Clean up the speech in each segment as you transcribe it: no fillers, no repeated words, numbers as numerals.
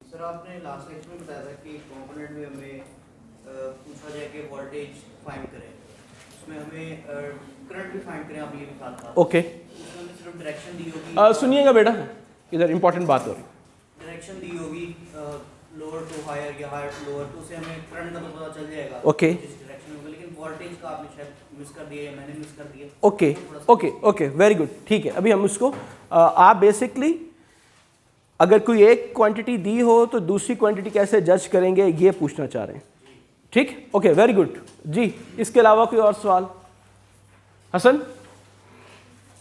Sir आपने last lecture में बताया था कि कंपोनेंट में हमें पूछा जाए कि वोल्टेज फाइंड करें, उसमें हमें करंट भी फाइंड करें, आप ये भी बात था। ओके उसमें हमें सिर्फ डायरेक्शन दी होगी। सुनिएगा बेटा, इधर इंपॉर्टेंट बात हो रही है। डायरेक्शन दी होगी लोअर टू हायर या हायर टू लोअर, तो उससे हमें करंट का तो पता चल जाएगा ओके जिस डायरेक्शन में होगा, लेकिन वोल्टेज का आपने शायद मिस कर दिया या मैंने मिस कर दिया। Okay okay okay very good, ठीक है। अभी हम उसको आप बेसिकली अगर कोई एक क्वांटिटी दी हो तो दूसरी क्वांटिटी कैसे जज करेंगे, ये पूछना चाह रहे हैं। ठीक, ओके वेरी गुड जी। इसके अलावा कोई और सवाल? हसन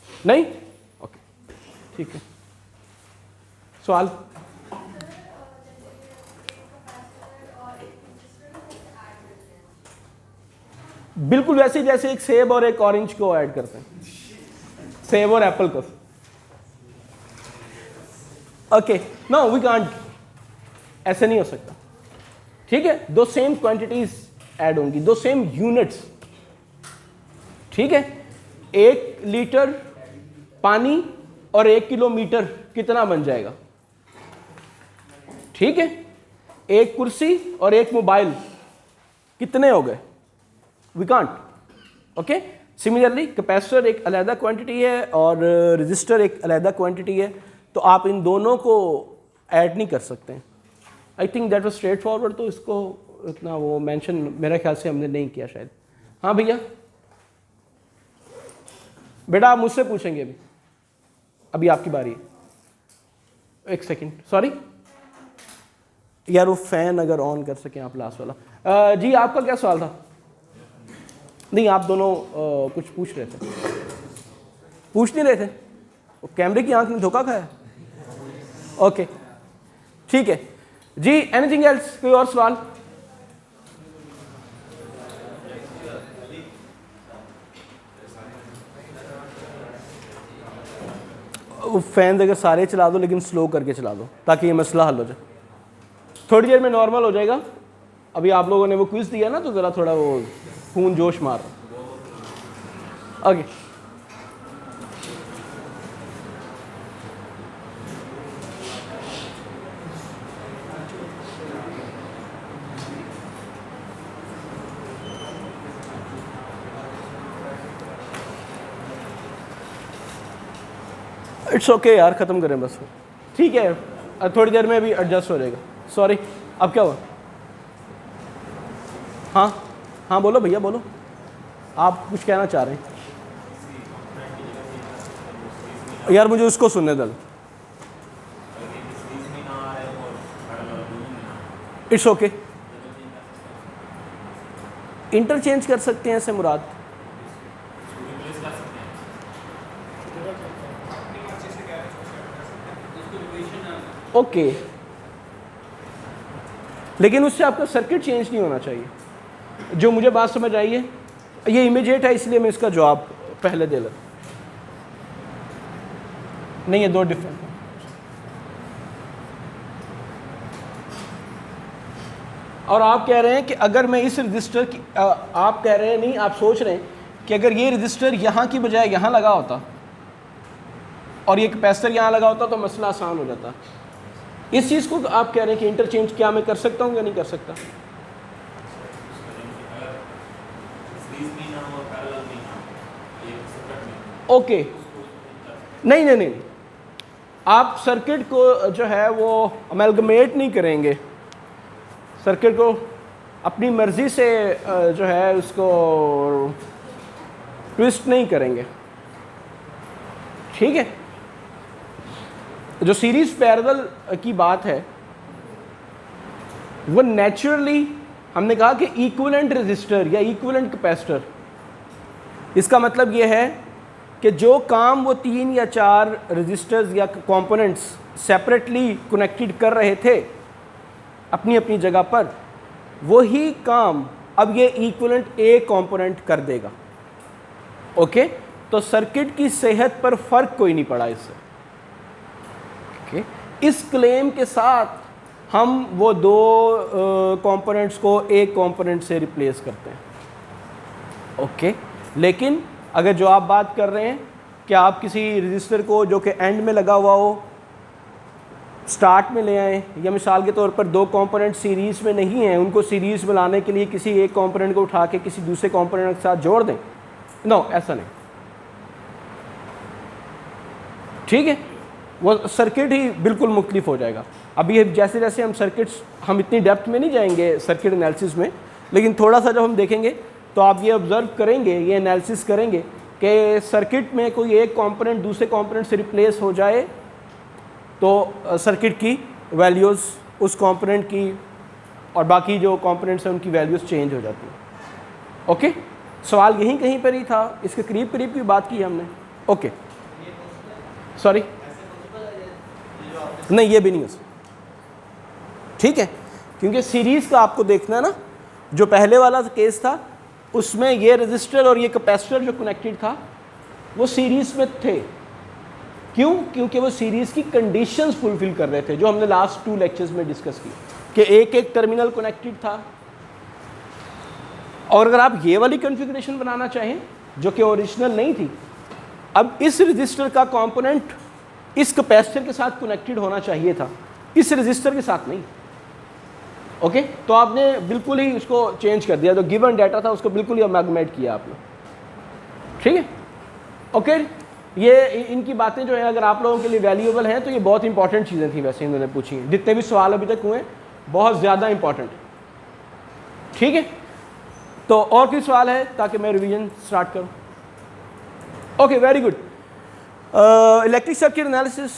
नहीं? ओके ठीक है। सवाल? बिल्कुल वैसे जैसे एक सेब और एक ऑरेंज को ऐड करते हैं, सेब और एप्पल को। ओके नो वी कांट, ऐसे नहीं हो सकता। ठीक है, दो सेम क्वांटिटीज ऐड होंगी, दो सेम यूनिट्स। ठीक है, 1 लीटर पानी और 1 किलोमीटर कितना बन जाएगा? ठीक है, एक कुर्सी और एक मोबाइल कितने हो गए? We can't. Okay, similarly capacitor एक अलग क्वांटिटी है और रजिस्टर एक अलग क्वांटिटी है, तो आप इन दोनों को ऐड नहीं कर सकते। I think that was straight forward, तो इसको इतना वो मेंशन मेरे ख्याल से हमने नहीं किया शायद। हाँ भैया, बेटा आप मुझसे पूछेंगे अभी, अभी आपकी बारी है। एक सेकंड, सॉरी यार, वो फैन अगर ऑन कर सकें आप लास्ट वाला। जी आपका क्या सवाल था? नहीं, आप दोनों कुछ पूछ रहे थे। पूछ नहीं रहे थे? वो कैमरे की आंख ने धोखा खाया। ओके ठीक है जी। एनीथिंग एल्स, कोई और सवाल? फैन अगर सारे चला दो लेकिन स्लो करके चला दो ताकि ये मसला हल हो जाए। थोड़ी देर में नॉर्मल हो जाएगा। अभी आप लोगों ने वो क्विज दिया ना, तो ज़रा थोड़ा वो खून जोश मार। ओके इट्स ओके यार, ख़त्म करें बस। ठीक है, थोड़ी देर में अभी एडजस्ट हो जाएगा। सॉरी, अब क्या हुआ? हाँ हाँ बोलो भैया बोलो, आप कुछ कहना चाह रहे हैं? यार मुझे उसको सुनने दो। इट्स ओके, इंटरचेंज कर सकते हैं ऐसे मुराद। ओके लेकिन उससे आपका सर्किट चेंज नहीं होना चाहिए। जो मुझे बात समझ आई है, ये इमीडिएट है इसलिए मैं इसका जवाब पहले दे लेता। नहीं, ये दो डिफरेंट है। और आप कह रहे हैं कि अगर मैं इस रजिस्टर की आप कह रहे हैं नहीं, आप सोच रहे हैं कि अगर ये रजिस्टर यहाँ की बजाय यहाँ लगा होता और ये कैपेसिटर यहाँ लगा होता तो मसला आसान हो जाता। इस चीज़ को आप कह रहे हैं कि इंटरचेंज क्या मैं कर सकता हूँ या नहीं कर सकता? ओके नहीं नहीं नहीं, आप सर्किट को जो है वो अमेलगमेट नहीं करेंगे, सर्किट को अपनी मर्ज़ी से जो है उसको ट्विस्ट नहीं करेंगे। ठीक है, जो सीरीज पैरेलल की बात है वो नेचुरली हमने कहा कि इक्विवेलेंट रेजिस्टर या इक्विवेलेंट कैपेसिटर, इसका मतलब ये है कि जो काम वो 3 या 4 रेजिस्टर्स या कंपोनेंट्स सेपरेटली कनेक्टेड कर रहे थे अपनी अपनी जगह पर, वही काम अब ये इक्विवेलेंट ए कंपोनेंट कर देगा। ओके, तो सर्किट की सेहत पर फर्क कोई नहीं पड़ा इससे। ओके, इस क्लेम के साथ हम वो दो कंपोनेंट्स को एक कंपोनेंट से रिप्लेस करते हैं। ओके, लेकिन अगर जो आप बात कर रहे हैं कि आप किसी रजिस्टर को जो कि एंड में लगा हुआ हो स्टार्ट में ले आएँ, या मिसाल के तौर पर दो कंपोनेंट सीरीज़ में नहीं हैं, उनको सीरीज़ में लाने के लिए किसी एक कंपोनेंट को उठा के किसी दूसरे कंपोनेंट के साथ जोड़ दें। नो, ऐसा नहीं, ठीक है, वो सर्किट ही बिल्कुल मुख्तलिफ हो जाएगा। अभी जैसे जैसे हम सर्किट्स, हम इतनी डेप्थ में नहीं जाएंगे सर्किट एनालिसिस में, लेकिन थोड़ा सा जब हम देखेंगे तो आप ये ऑब्ज़र्व करेंगे, ये एनालिसिस करेंगे कि सर्किट में कोई एक कंपोनेंट दूसरे कंपोनेंट से रिप्लेस हो जाए तो सर्किट की वैल्यूज़ उस कंपोनेंट की और बाकी जो कंपोनेंट्स हैं उनकी वैल्यूज़ चेंज हो जाती हैं। ओके, सवाल यहीं कहीं पर ही था, इसके करीब करीब की बात की हमने। ओके, सॉरी, नहीं ये भी नहीं हो सकता, ठीक है, क्योंकि सीरीज़ का आपको देखना है ना, जो पहले वाला केस था उसमें ये रजिस्टर और ये कैपेसिटर जो कनेक्टेड था वो सीरीज़ में थे। क्यों? क्योंकि वो सीरीज़ की कंडीशंस फुलफिल कर रहे थे, जो हमने लास्ट 2 लेक्चर्स में डिस्कस की, कि एक एक टर्मिनल कनेक्टेड था। और अगर आप ये वाली कॉन्फ़िगरेशन बनाना चाहें जो कि ओरिजिनल नहीं थी, अब इस रजिस्टर का कंपोनेंट इस कैपेसिटर के साथ कनेक्टेड होना चाहिए था, इस रजिस्टर के साथ नहीं। ओके, तो आपने बिल्कुल ही उसको चेंज कर दिया, जो गिवन डाटा था उसको बिल्कुल ही अमैगमेट किया आपने, ठीक है। ओके, ये इनकी बातें जो है अगर आप लोगों के लिए वैल्यूएबल हैं तो ये बहुत इंपॉर्टेंट चीज़ें थी वैसे इन्होंने पूछी हैं, जितने भी सवाल अभी तक हुए बहुत ज़्यादा इंपॉर्टेंट, ठीक है। तो और कोई सवाल है ताकि मैं रिवीजन स्टार्ट करूँ? Okay, very good. Electric circuit analysis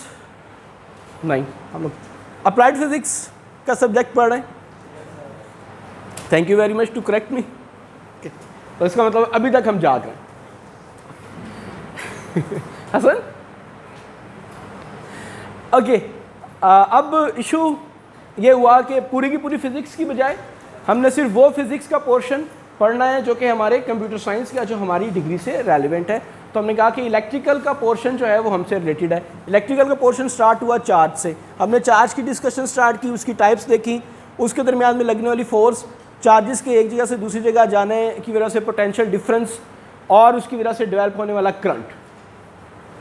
नहीं, हम लोग अप्लाइड फिजिक्स का सब्जेक्ट पढ़ रहे हैं। Thank you very much to correct me. तो इसका मतलब अभी तक हम जाग रहे हैं। हसन, ओके, अब इशू ये हुआ कि पूरी की पूरी फिजिक्स की बजाय हमने सिर्फ वो फिजिक्स का पोर्शन पढ़ना है जो कि हमारे कंप्यूटर साइंस का, जो हमारी डिग्री से रेलिवेंट है। तो हमने कहा कि इलेक्ट्रिकल का पोर्शन जो है वो हमसे रिलेटेड है। इलेक्ट्रिकल का पोर्शन स्टार्ट हुआ चार्ज से, हमने चार्ज की डिस्कशन स्टार्ट की, उसकी टाइप्स देखी, उसके दरमियान में लगने वाली फोर्स, चार्जेस के एक जगह से दूसरी जगह जाने की वजह से पोटेंशियल डिफरेंस और उसकी वजह से डेवलप होने वाला करंट,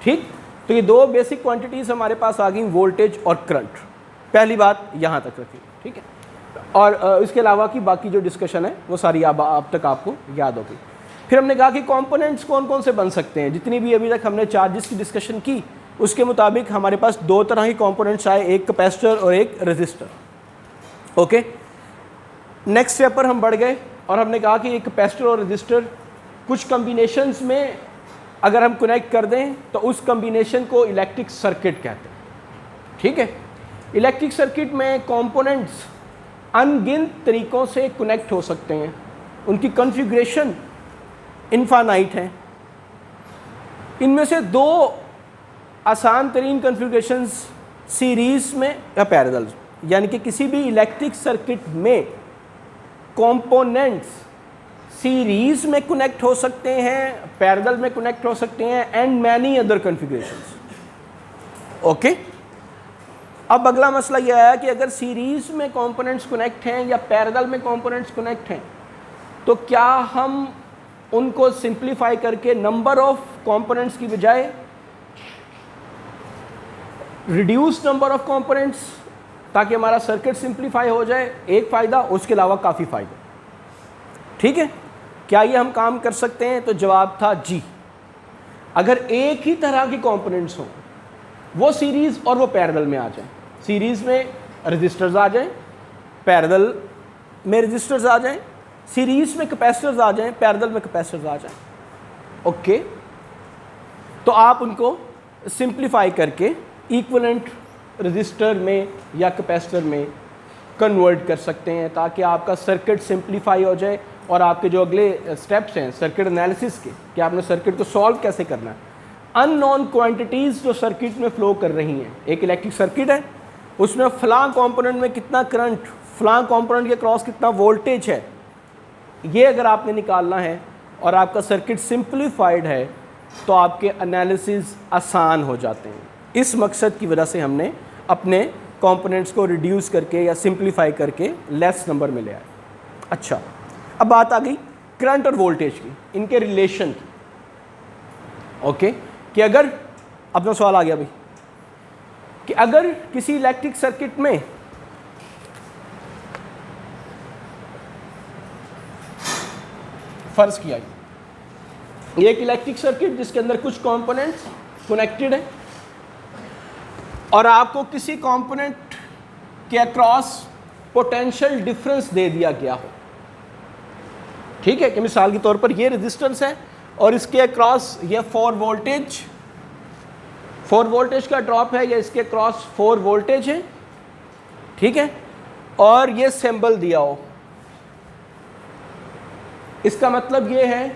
ठीक। तो ये दो बेसिक क्वांटिटीज़ हमारे पास आ गई, वोल्टेज और करंट। पहली बात यहाँ तक रखी, ठीक है। और इसके अलावा की बाकी जो डिस्कशन है वो सारी अब तक आपको याद होगी। फिर हमने कहा कि कंपोनेंट्स कौन कौन से बन सकते हैं। जितनी भी अभी तक हमने चार्जेस की डिस्कशन की उसके मुताबिक हमारे पास दो तरह के कंपोनेंट्स आए, एक कैपेसिटर और एक रेजिस्टर। ओके, नेक्स्ट स्टेप पर हम बढ़ गए और हमने कहा कि एक कैपेसिटर और रेजिस्टर कुछ कम्बिनेशंस में अगर हम कनेक्ट कर दें तो उस कम्बिनेशन को इलेक्ट्रिक सर्किट कहते हैं, ठीक है। इलेक्ट्रिक सर्किट में कंपोनेंट्स अनगिनत तरीक़ों से कनेक्ट हो सकते हैं, उनकी कॉन्फ़िगरेशन इनफानाइट है। इनमें से दो आसान तरीन कॉन्फ़िगरेशंस सीरीज़ में या पैरेलल, यानी कि किसी भी इलेक्ट्रिक सर्किट में कंपोनेंट्स सीरीज़ में कनेक्ट हो सकते हैं, पैरेलल में कनेक्ट हो सकते हैं, and many other configurations. Okay, अब अगला मसला यह आया कि अगर सीरीज़ में कंपोनेंट्स कनेक्ट हैं या पैरेलल में कंपोनेंट्स कनेक्ट हैं तो क्या हम उनको सिंप्लीफाई करके नंबर ऑफ कंपोनेंट्स की बजाय रिड्यूस नंबर ऑफ कंपोनेंट्स, ताकि हमारा सर्किट सिंप्लीफाई हो जाए, एक फ़ायदा, उसके अलावा काफ़ी फ़ायदे, ठीक है। क्या ये हम काम कर सकते हैं? तो जवाब था जी। अगर एक ही तरह की कंपोनेंट्स हों, वो सीरीज़ और वो पैरेलल में आ जाएं, सीरीज़ में रजिस्टर्स आ जाएं, पैरेलल में रजिस्टर्स आ जाएं, सीरीज़ में कैपेसिटर्स आ जाएं, पैरेलल में कैपेसिटर्स आ जाएं, ओके, तो आप उनको सिंप्लीफाई करके इक्विवेलेंट रजिस्टर में या कैपेसिटर में कन्वर्ट कर सकते हैं, ताकि आपका सर्किट सिंप्लीफाई हो जाए और आपके जो अगले स्टेप्स हैं सर्किट एनालिसिस के, कि आपने सर्किट को सॉल्व कैसे करना है। अननोन क्वांटिटीज़ जो सर्किट में फ़्लो कर रही हैं, एक इलेक्ट्रिक सर्किट है, उसमें फ़लाँ कंपोनेंट में कितना करंट, फ़लाँ कंपोनेंट के क्रॉस कितना वोल्टेज है, ये अगर आपने निकालना है और आपका सर्किट सिंप्लीफाइड है तो आपके एनालिसिस आसान हो जाते हैं। इस मकसद की वजह से हमने अपने कंपोनेंट्स को रिड्यूस करके या सिंप्लीफाई करके लेस नंबर में ले आए। अच्छा, अब बात आ गई करंट और वोल्टेज की, इनके रिलेशन की। ओके, कि अगर अपना सवाल आ गया भाई कि अगर किसी इलेक्ट्रिक सर्किट में फर्ज किया ये एक इलेक्ट्रिक सर्किट जिसके अंदर कुछ कंपोनेंट्स कनेक्टेड है और आपको किसी कंपोनेंट के अक्रॉस पोटेंशियल डिफरेंस दे दिया गया हो, ठीक है, कि मिसाल के तौर पर ये रेजिस्टेंस है और इसके अक्रॉस ये 4 वोल्टेज का ड्रॉप है या इसके अक्रॉस 4 वोल्टेज है, ठीक है, और ये सिंबल दिया हो। इसका मतलब ये है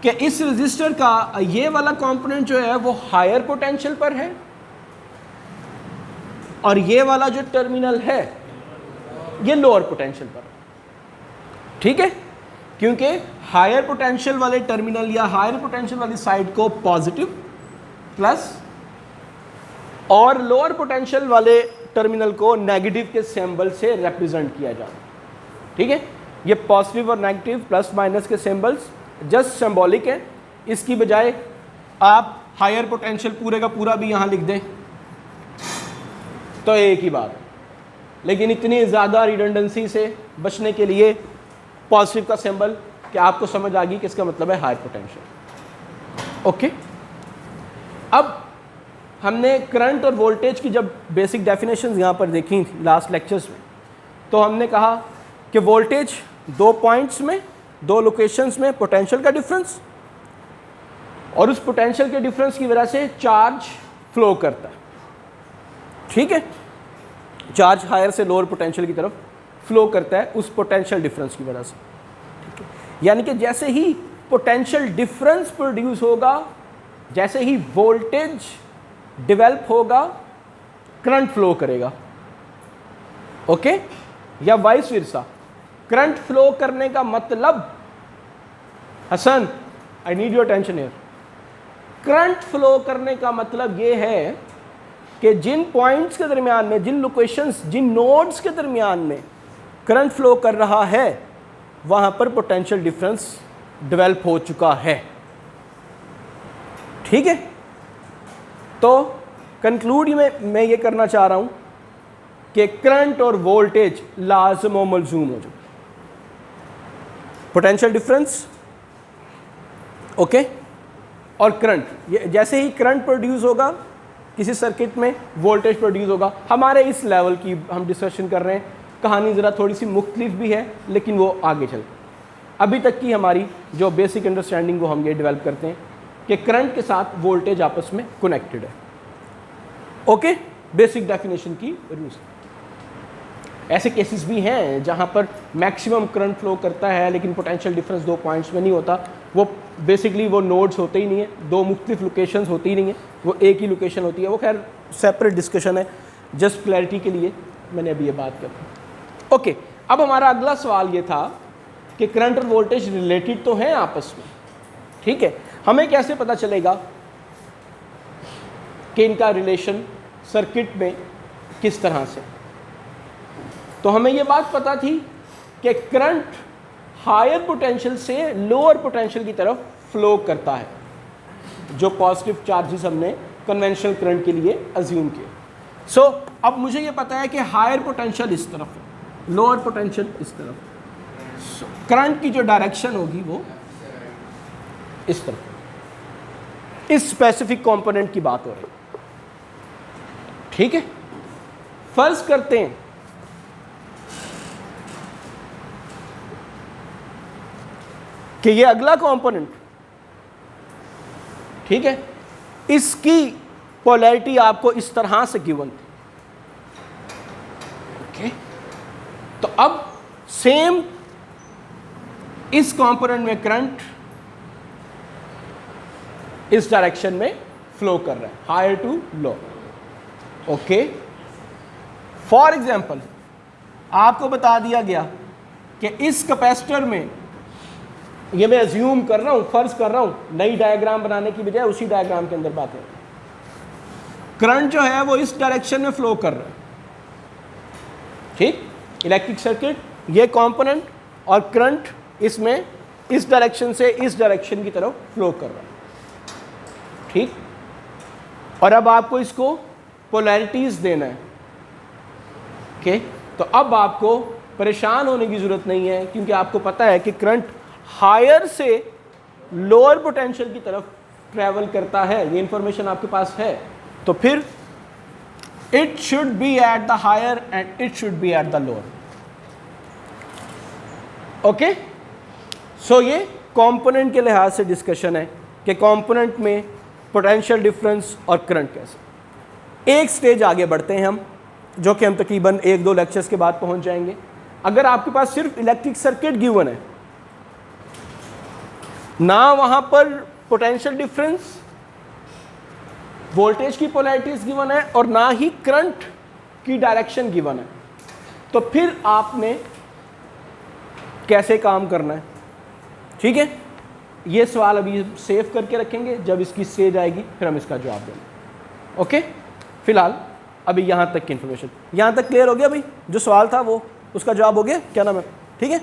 कि इस रेजिस्टर का ये वाला कंपोनेंट जो है वो हायर पोटेंशियल पर है और ये वाला जो टर्मिनल है ये लोअर पोटेंशियल पर, ठीक है, क्योंकि हायर पोटेंशियल वाले टर्मिनल या हायर पोटेंशियल वाली साइड को पॉजिटिव प्लस और लोअर पोटेंशियल वाले टर्मिनल को नेगेटिव के सिंबल से रिप्रेजेंट किया जाता है, ठीक है। ये पॉजिटिव और नेगेटिव प्लस माइनस के सिंबल्स जस्ट सिंबॉलिक है, इसकी बजाय आप हायर पोटेंशियल पूरे का पूरा भी यहाँ लिख दें तो एक ही बात है, लेकिन इतनी ज़्यादा रिडंडेंसी से बचने के लिए पॉजिटिव का सिंबल कि आपको समझ आ गई कि इसका मतलब है हायर पोटेंशियल। ओके, अब हमने करंट और वोल्टेज की जब बेसिक डेफिनेशंस यहाँ पर देखी थी लास्ट लेक्चर्स में, तो हमने कहा कि वोल्टेज 2 पॉइंट्स में 2 लोकेशंस में पोटेंशियल का डिफरेंस और उस पोटेंशियल के डिफरेंस की वजह से चार्ज फ्लो करता है, ठीक है, चार्ज हायर से लोअर पोटेंशियल की तरफ फ्लो करता है उस पोटेंशियल डिफरेंस की वजह से, ठीक है। यानी कि जैसे ही पोटेंशियल डिफरेंस प्रोड्यूस होगा, जैसे ही वोल्टेज डेवलप होगा, करंट फ्लो करेगा, ओके, या वाइस वर्सा। करंट फ्लो करने का मतलब, Hasan I need your attention here, current flow करने का मतलब ये है कि जिन पॉइंट्स के दरमियान में, जिन लोकेशंस, जिन नोड्स के दरमियान में करंट फ्लो कर रहा है वहाँ पर पोटेंशियल डिफरेंस डेवलप हो चुका है, ठीक है। तो कंक्लूड मैं ये करना चाह रहा हूँ कि करंट और वोल्टेज लाज़िम व मलज़ूम हो जाए, पोटेंशियल डिफरेंस, ओके, और करंट, ये जैसे ही करंट प्रोड्यूस होगा किसी सर्किट में वोल्टेज प्रोड्यूस होगा। हमारे इस लेवल की हम डिस्कशन कर रहे हैं, कहानी ज़रा थोड़ी सी मुख्तलिफ भी है लेकिन वो आगे चल, अभी तक की हमारी जो बेसिक अंडरस्टैंडिंग को हम ये डेवलप करते हैं कि करंट के साथ वोल्टेज आपस में कनेक्टेड है, ओके, बेसिक डेफिनेशन की रूल्स। ऐसे केसेस भी हैं जहाँ पर मैक्सिमम करंट फ्लो करता है लेकिन पोटेंशियल डिफरेंस 2 पॉइंट्स में नहीं होता, वो बेसिकली वो नोड्स होते ही नहीं है, 2 मुख्तलिफ लोकेशंस होती ही नहीं है, वो एक ही लोकेशन होती है। वो खैर सेपरेट डिस्कशन है, जस्ट क्लैरिटी के लिए मैंने अभी ये बात कर दी। ओके, अब हमारा अगला सवाल ये था कि करंट और वोल्टेज रिलेटेड तो हैं आपस में, ठीक है, हमें कैसे पता चलेगा कि इनका रिलेशन सर्किट में किस तरह से। तो हमें ये बात पता थी कि करंट हायर पोटेंशियल से लोअर पोटेंशियल की तरफ फ्लो करता है, जो पॉजिटिव चार्जेस हमने कन्वेंशनल करंट के लिए अज्यूम किए। सो अब मुझे ये पता है कि हायर पोटेंशियल इस तरफ है, लोअर पोटेंशियल इस तरफ, करंट की जो डायरेक्शन होगी वो इस तरफ, इस स्पेसिफिक कंपोनेंट की बात हो रही है, ठीक है। फर्ज करते हैं कि ये अगला कंपोनेंट, ठीक है, इसकी पोलैरिटी आपको इस तरह से गिवन थी, ओके। तो अब सेम इस कंपोनेंट में करंट इस डायरेक्शन में फ्लो कर रहा है, higher to low, okay. For example आपको बता दिया गया कि इस कैपेसिटर में, ये मैं अज्यूम कर रहा हूँ, फर्ज कर रहा हूँ, नई डायग्राम बनाने की बजाय उसी डायग्राम के अंदर बात है, करंट जो है वो इस डायरेक्शन में फ्लो कर रहा है, ठीक, इलेक्ट्रिक सर्किट, ये कंपोनेंट और करंट इसमें इस डायरेक्शन से इस डायरेक्शन की तरफ फ्लो कर रहा है, ठीक। और अब आपको इसको पोलैरिटीज देना है। ओके, तो अब आपको परेशान होने की जरूरत नहीं है, क्योंकि आपको पता है कि करंट हायर से लोअर पोटेंशियल की तरफ ट्रैवल करता है, ये इंफॉर्मेशन आपके पास है। तो फिर it should be at the higher and it should be at the lower. Okay, so ये कंपोनेंट के लिहाज से डिस्कशन है कि कंपोनेंट में पोटेंशियल डिफरेंस और करंट कैसे। एक स्टेज आगे बढ़ते हैं हम, जो कि हम तकरीबन 1-2 लेक्चर्स के बाद पहुंच जाएंगे। अगर आपके पास सिर्फ इलेक्ट्रिक सर्किट गिवन है, ना वहां पर पोटेंशियल डिफरेंस, वोल्टेज की पोलैरिटीज गिवन है और ना ही करंट की डायरेक्शन गिवन है, तो फिर आपने कैसे काम करना है? ठीक है, ये सवाल अभी सेव करके रखेंगे, जब इसकी स्टेज आएगी फिर हम इसका जवाब देंगे। ओके, फिलहाल अभी यहाँ तक की इन्फॉर्मेशन, यहाँ तक क्लियर हो गया भाई? जो सवाल था वो उसका जवाब हो गया, क्या नाम है? ठीक है,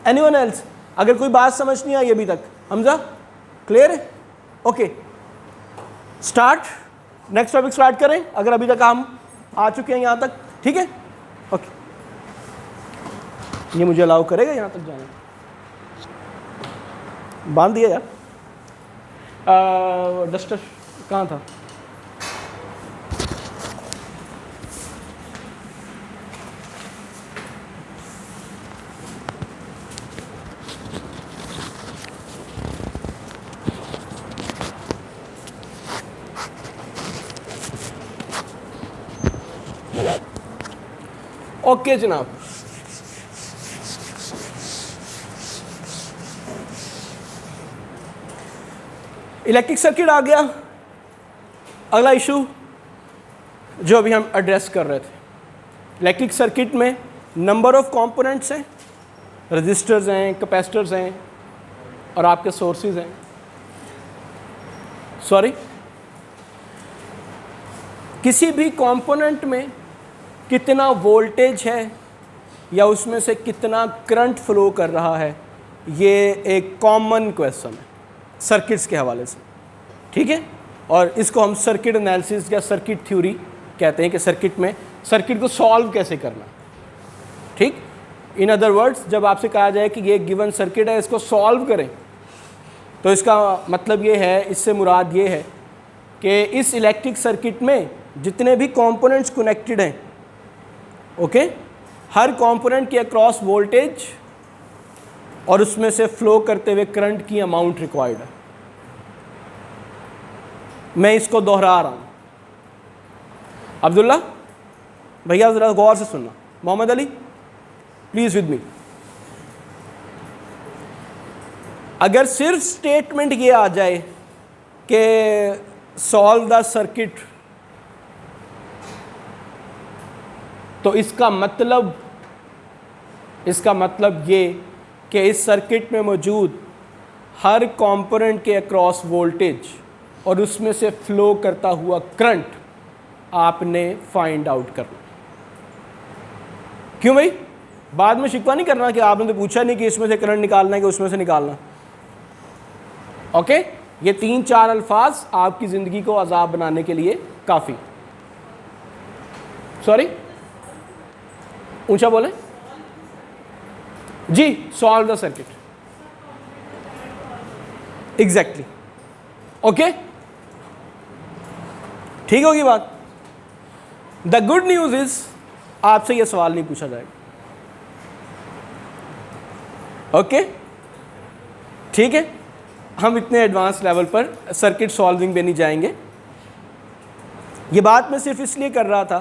एनीवन एल्स? अगर कोई बात समझ नहीं आई अभी तक, हमजा क्लियर है? Okay, start, next topic start करें अगर अभी तक हम आ चुके हैं यहाँ तक। ठीक है, ओके, ये मुझे अलाउ करेगा यहाँ तक जाना? बांध दिया यार, डस्टर कहाँ था? ओके जनाब, इलेक्ट्रिक सर्किट आ गया। अगला इशू जो अभी हम एड्रेस कर रहे थे, इलेक्ट्रिक सर्किट में नंबर ऑफ कंपोनेंट्स हैं, रजिस्टर्स हैं, कैपेसिटर्स हैं और आपके सोर्सेज हैं। सॉरी, किसी भी कंपोनेंट में कितना वोल्टेज है या उसमें से कितना करंट फ्लो कर रहा है, ये एक कॉमन क्वेश्चन है सर्किट्स के हवाले से। ठीक है, और इसको हम सर्किट एनालिसिस या सर्किट थ्योरी कहते हैं कि सर्किट में सर्किट को सॉल्व कैसे करना। ठीक, इन अदर वर्ड्स, जब आपसे कहा जाए कि ये गिवन सर्किट है, इसको सॉल्व करें, तो इसका मतलब ये है, इससे मुराद ये है कि इस इलेक्ट्रिक सर्किट में जितने भी कंपोनेंट्स कनेक्टेड हैं, ओके, हर कंपोनेंट के अक्रॉस वोल्टेज और उसमें से फ्लो करते हुए करंट की अमाउंट रिक्वायर्ड है। मैं इसको दोहरा रहा हूं, अब्दुल्ला भैया ज़रा गौर से सुनना, Mohammad Ali please with me. अगर सिर्फ स्टेटमेंट ये आ जाए कि सॉल्व द सर्किट, तो इसका मतलब ये कि इस सर्किट में मौजूद हर कंपोनेंट के अक्रॉस वोल्टेज और उसमें से फ्लो करता हुआ करंट आपने फाइंड आउट करना। क्यों भाई? बाद में शिकवा नहीं करना कि आपने तो पूछा नहीं कि इसमें से करंट निकालना है कि उसमें से निकालना। ओके, ये 3-4 अल्फाज आपकी ज़िंदगी को अजाब बनाने के लिए काफ़ी। सॉरी, ऊंचा बोले जी, solve the circuit, exactly. Okay, ठीक होगी बात। द गुड न्यूज इज आपसे यह सवाल नहीं पूछा जाएगा। ओके, ठीक है, हम इतने एडवांस लेवल पर सर्किट सॉल्विंग में नहीं जाएंगे। ये बात मैं सिर्फ इसलिए कर रहा था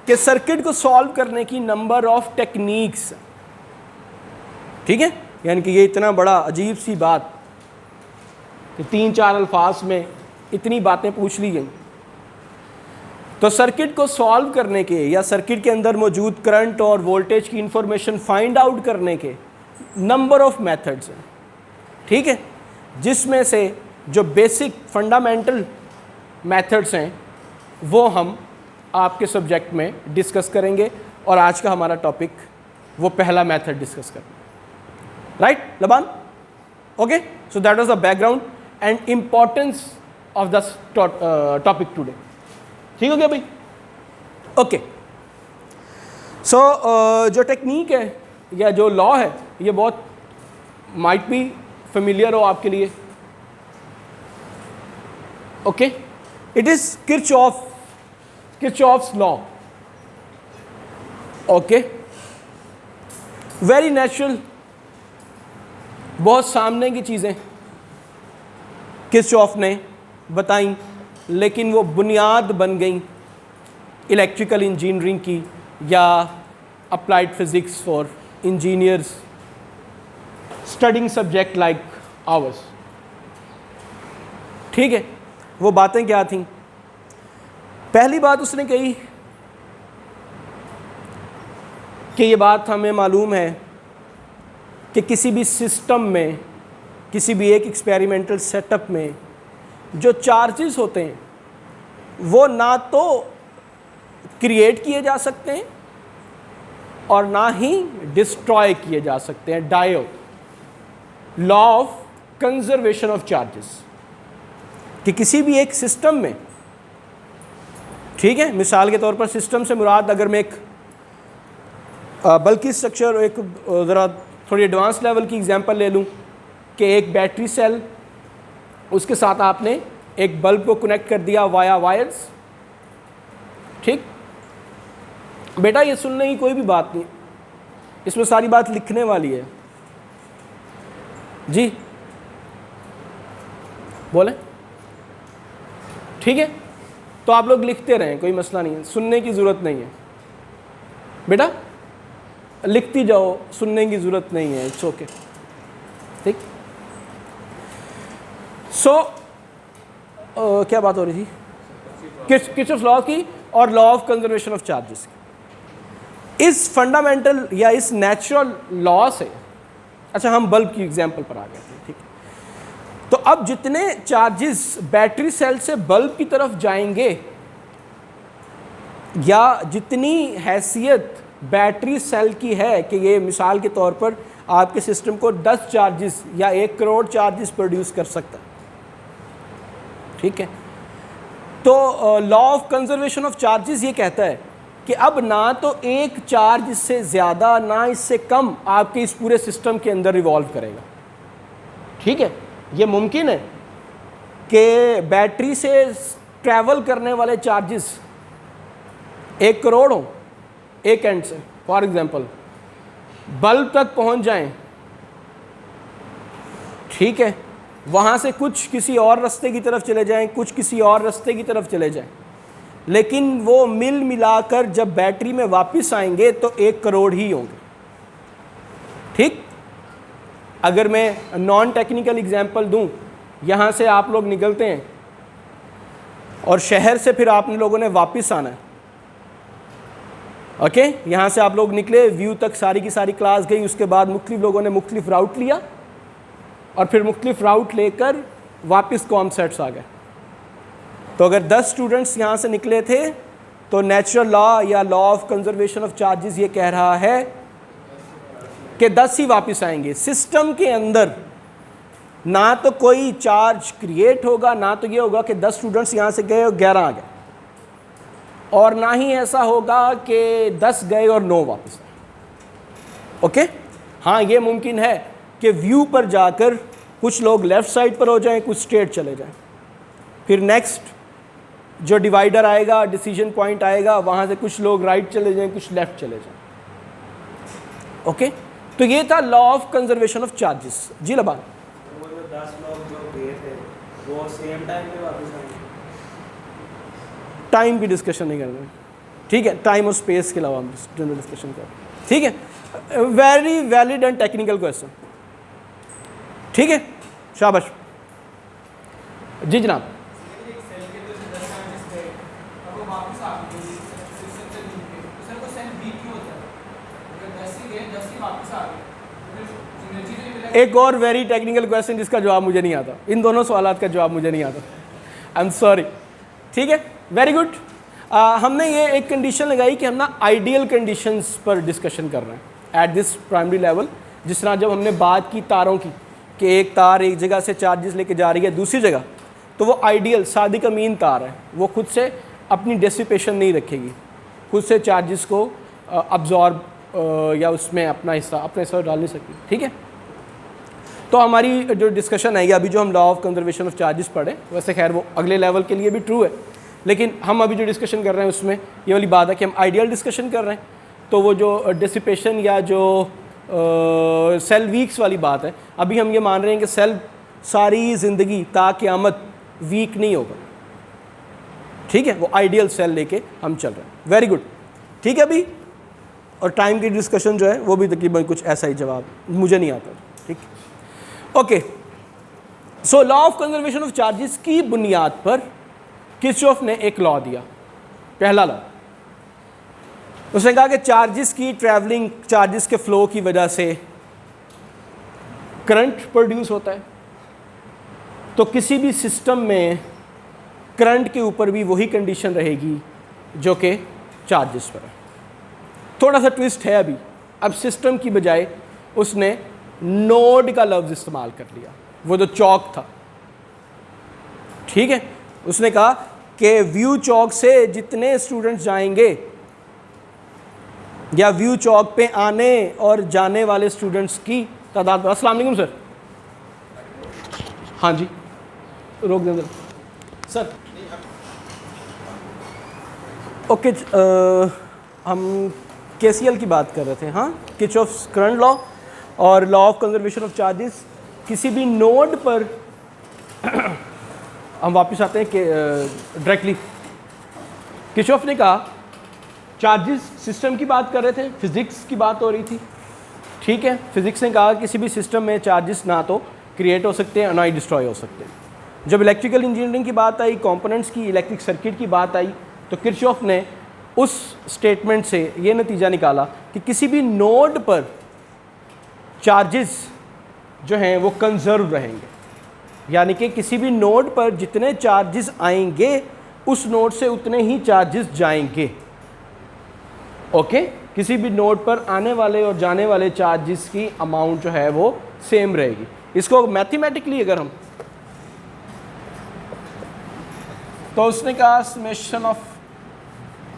कि सर्किट को सॉल्व करने की नंबर ऑफ टेक्निक्स, ठीक है, यानी कि ये इतना बड़ा अजीब सी बात कि 3-4 अल्फाज में इतनी बातें पूछ ली गई। तो सर्किट को सॉल्व करने के या सर्किट के अंदर मौजूद करंट और वोल्टेज की इंफॉर्मेशन फाइंड आउट करने के नंबर ऑफ मेथड्स हैं, ठीक है, जिसमें से जो बेसिक फंडामेंटल मेथड्स हैं वो हम आपके सब्जेक्ट में डिस्कस करेंगे, और आज का हमारा टॉपिक वो पहला मेथड डिस्कस करना, राइट लबान? Okay, so that was the background and importance of the topic today. ठीक हो गया भाई? ओके, सो जो टेक्निक है या जो लॉ है ये बहुत माइट बी फेमिलियर हो आपके लिए. Okay, it is Kirchhoff's law. Okay, very natural, बहुत सामने की चीज़ें किरचॉफ ने बताई, लेकिन वो बुनियाद बन गई इलेक्ट्रिकल इंजीनियरिंग की या applied physics for engineers studying subject like ours. ठीक है, वो बातें क्या थीं? पहली बात उसने कही कि ये बात हमें मालूम है कि किसी भी सिस्टम में, किसी भी एक एक्सपेरिमेंटल सेटअप में जो चार्जेस होते हैं वो ना तो क्रिएट किए जा सकते हैं और ना ही डिस्ट्रॉय किए जा सकते हैं. डायो law of conservation of charges, कि किसी भी एक सिस्टम में, ठीक है, मिसाल के तौर पर सिस्टम से मुराद अगर मैं एक बल्कि स्ट्रक्चर, एक ज़रा थोड़ी एडवांस लेवल की एग्जांपल ले लूँ कि एक बैटरी सेल, उसके साथ आपने एक बल्ब को कनेक्ट कर दिया वाया वायर्स. ठीक बेटा, ये सुनने की कोई भी बात नहीं, इसमें सारी बात लिखने वाली है. जी बोले, ठीक है, तो आप लोग लिखते रहें, कोई मसला नहीं है, सुनने की ज़रूरत नहीं है बेटा, लिखती जाओ, सुनने की ज़रूरत नहीं है. It's okay. ठीक, सो क्या बात हो रही थी? किरचॉफ्स लॉ की और law of conservation of charges की. इस फंडामेंटल या इस नेचुरल लॉ से, अच्छा हम बल्ब की एग्जांपल पर आ गए थे. ठीक, तो अब जितने चार्जेस बैटरी सेल से बल्ब की तरफ जाएंगे या जितनी हैसियत बैटरी सेल की है कि ये मिसाल के तौर पर आपके सिस्टम को 10 चार्जेस या 1 करोड़ चार्जेस प्रोड्यूस कर सकता है. ठीक है, तो law of conservation of charges ये कहता है कि अब ना तो एक चार्ज इससे ज़्यादा ना इससे कम आपके इस पूरे सिस्टम के अंदर रिवॉल्व करेगा. ठीक है, ये मुमकिन है कि बैटरी से ट्रैवल करने वाले चार्जेस 1 करोड़ हों एक एंड से, फॉर एग्जांपल बल्ब तक पहुंच जाएं. ठीक है, वहाँ से कुछ किसी और रास्ते की तरफ चले जाएं, कुछ किसी और रास्ते की तरफ चले जाएं, लेकिन वो मिल मिलाकर जब बैटरी में वापस आएंगे तो 1 करोड़ ही होंगे. ठीक, अगर मैं नॉन टेक्निकल एग्जांपल दूं, यहाँ से आप लोग निकलते हैं और शहर से फिर आपने लोगों ने वापस आना है. ओके, यहाँ से आप लोग निकले, व्यू तक सारी की सारी क्लास गई, उसके बाद मुख्तलिफ लोगों ने मुख्तलिफ राउट लिया और फिर मुख्तलिफ राउट लेकर वापस कॉम सेट्स आ गए. तो अगर 10 स्टूडेंट्स यहाँ से निकले थे तो नेचुरल लॉ या law of conservation of charges ये कह रहा है कि 10 ही वापस आएंगे. सिस्टम के अंदर ना तो कोई चार्ज क्रिएट होगा, ना तो ये होगा कि 10 स्टूडेंट्स यहाँ से गए और 11 आ गए, और ना ही ऐसा होगा कि 10 गए और 9 वापस आए. ओके, हाँ ये मुमकिन है कि व्यू पर जाकर कुछ लोग लेफ़्ट साइड पर हो जाएं, कुछ स्ट्रेट चले जाएं, फिर नेक्स्ट जो डिवाइडर आएगा, डिसीजन पॉइंट आएगा, वहाँ से कुछ लोग राइट चले जाएं, कुछ लेफ़्ट चले जाएं. ओके, तो ये था law of conservation of charges. जी लबान, वो जो 10 लोग जो गए थे वो सेम टाइम पे वापस आएंगे? टाइम की डिस्कशन नहीं कर रहे, ठीक है, टाइम और स्पेस के अलावा हम जनरल डिस्कशन कर रहे हैं. ठीक है, very valid and technical question. ठीक है, शाबाश. जी जनाब. एक और वेरी टेक्निकल क्वेश्चन जिसका जवाब मुझे नहीं आता, इन दोनों सवालात का जवाब मुझे नहीं आता, आई एम सॉरी. ठीक है, वेरी गुड. हमने ये एक कंडीशन लगाई कि हम ना आइडियल कंडीशंस पर डिस्कशन कर रहे हैं एट दिस प्राइमरी लेवल. जिस तरह जब हमने बात की तारों की कि एक तार एक जगह से चार्जेस लेके जा रही है दूसरी जगह, तो वो आइडियल सादिक अमीन तार है, वो खुद से अपनी डेसिपेशन नहीं रखेगी. खुद से चार्जेस को अब्जॉर्ब या उसमें अपना हिस्सा डाल नहीं सकती। ठीक है, तो हमारी जो डिस्कशन है, या अभी जो हम law of conservation of charges पढ़े, वैसे खैर वो अगले लेवल के लिए भी ट्रू है, लेकिन हम अभी जो डिस्कशन कर रहे हैं उसमें ये वाली बात है कि हम आइडियल डिस्कशन कर रहे हैं। तो वो जो डिसिपेशन या जो सेल वीक्स वाली बात है, अभी हम ये मान रहे हैं कि सेल सारी ज़िंदगी ता क़यामत वीक नहीं होगा। ठीक है, वो आइडियल सेल लेके हम चल रहे हैं। वेरी गुड, ठीक है अभी। और टाइम की डिस्कशन जो है वो भी तकरीबन कुछ ऐसा ही जवाब मुझे नहीं आता। ठीक, okay. So law of conservation of charges की बुनियाद पर किरचॉफ ने एक लॉ दिया। पहला लॉ, उसने कहा कि चार्जेस की ट्रैवलिंग, चार्जेस के फ्लो की वजह से करंट प्रोड्यूस होता है। तो किसी भी सिस्टम में करंट के ऊपर भी वही कंडीशन रहेगी जो कि चार्जेस पर है। थोड़ा सा ट्विस्ट है अभी, अब सिस्टम की बजाय उसने नोड का लफ्ज़ इस्तेमाल कर लिया, वो जो चौक था। ठीक है, उसने कहा कि व्यू चौक से जितने स्टूडेंट्स जाएंगे या व्यू चौक पे आने और जाने वाले स्टूडेंट्स की तादाद। अस्सलाम वालेकुम सर। हाँ जी, रोक दें सर। ओके, हम केसीएल की बात कर रहे थे। हाँ, किरचॉफ्स करंट लॉ और law of conservation of charges. किसी भी नोड पर हम वापस आते हैं कि डायरेक्टली किरचॉफ ने कहा, चार्जेस सिस्टम की बात कर रहे थे, फिज़िक्स की बात हो रही थी। ठीक है, फिज़िक्स ने कहा किसी भी सिस्टम में चार्जेस ना तो क्रिएट हो सकते हैं ना ही डिस्ट्रॉय हो सकते हैं। जब इलेक्ट्रिकल इंजीनियरिंग की बात आई, कंपोनेंट्स की, इलेक्ट्रिक सर्किट की बात आई, तो किरचॉफ ने उस स्टेटमेंट से ये नतीजा निकाला कि किसी भी नोड पर चार्जेस जो हैं वो कंजर्व रहेंगे। यानी कि किसी भी नोड पर जितने चार्जेस आएंगे उस नोड से उतने ही चार्जेस जाएंगे। ओके, किसी भी नोड पर आने वाले और जाने वाले चार्जेस की अमाउंट जो है वो सेम रहेगी। इसको मैथमेटिकली अगर हम, तो उसने कहा summation of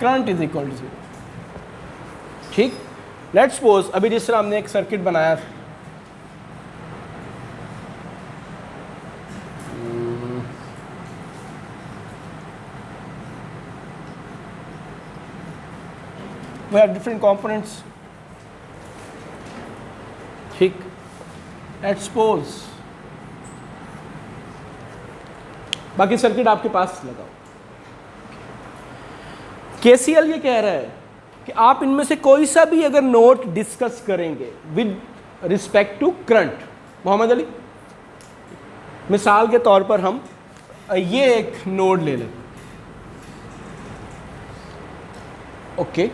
current is equal to 0। ठीक, लेट्स सपोज अभी जिस तरह हमने एक सर्किट बनाया था, we have different components। ठीक, let's suppose बाकी सर्किट आपके पास लगाओ। केसीएल ये कह रहा है कि आप इनमें से कोई सा भी अगर नोट डिस्कस करेंगे with respect to current, Mohammad Ali, मिसाल के तौर पर हम ये एक नोड ले लें। ओके,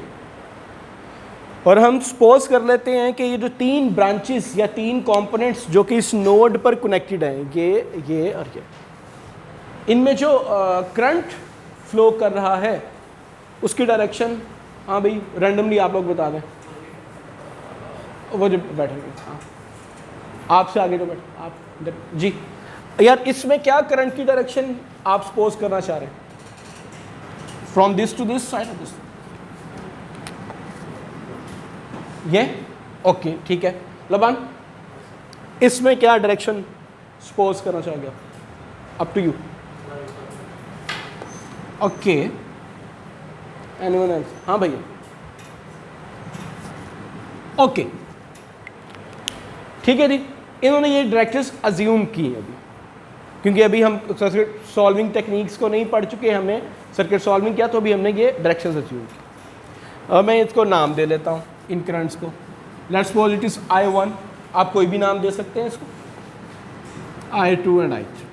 और हम सपोज कर लेते हैं कि ये जो 3 ब्रांचेस या 3 कंपोनेंट्स जो कि इस नोड पर कनेक्टेड हैं, ये और ये, इनमें जो करंट फ्लो कर रहा है उसकी डायरेक्शन, हाँ भाई रैंडमली आप लोग बता दें, वो जो बैठेंगे, हाँ आपसे आगे जो बैठे आप इधर जी। यार इसमें क्या करंट की डायरेक्शन आप सपोज करना चाह रहे हैं? From this to this side of this, ये ओके ठीक है। लबान, इसमें क्या डायरेक्शन सपोज करना चाहोगे? Up to you. Okay, anyone else? हाँ भैया, ओके ठीक है जी। इन्होंने ये डायरेक्शंस अज्यूम की हैं अभी, क्योंकि अभी हम सर्किट सॉल्विंग टेक्निक्स को नहीं पढ़ चुके, हमने सर्किट सॉल्विंग किया, तो अभी हमने ये डायरेक्शंस अज्यूम की। अब मैं इसको नाम दे लेता हूँ इन करंट्स को। Let's suppose it is I1, आप कोई भी नाम दे सकते हैं इसको, I2 एंड I3।